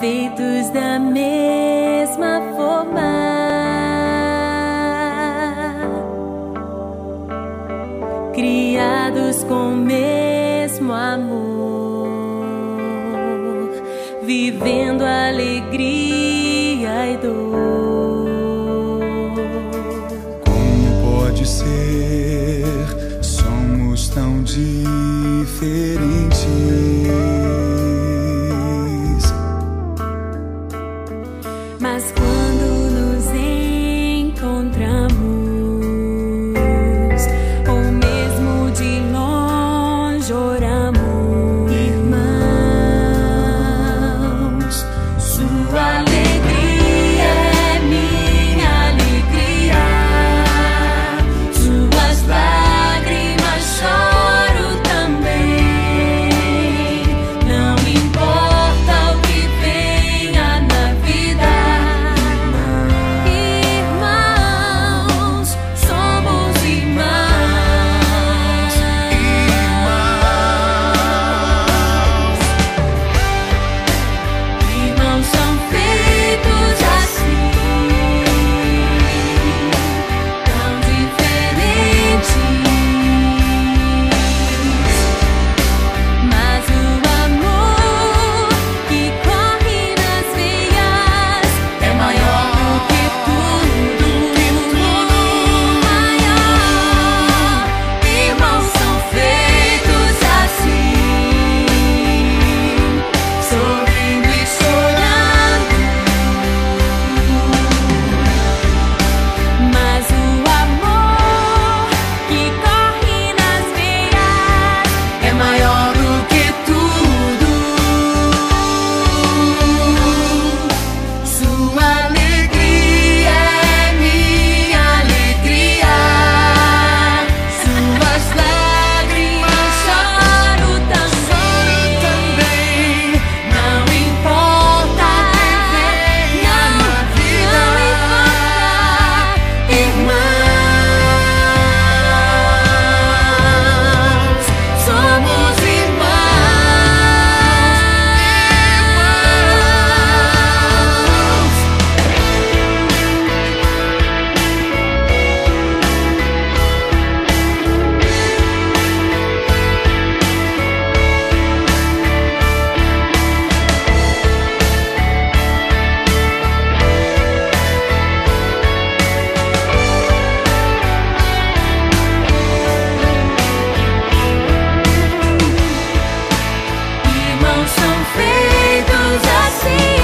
feitos da mesma forma, criados com o mesmo amor, vivendo alegria e dor. Como pode ser? Somos tão diferentes, mas quando nos encontramos, ou mesmo de longe oramos, irmãos, sua alegria é minha alegria, suas lágrimas choro também. Não importa o que venha na vida, irmãos, somos irmãos. Irmãos são feitos assim, tão diferentes, mas o amor que corre nas veias é maior do que tudo, maior. Irmãos são feitos assim, sorrindo e chorando, mas o amor que corre nas veias é maior do que tudo. Sua alegria é minha alegria, suas lágrimas choro também. Não importa o que venha na vida, irmãos, somos irmãos são feitos assim.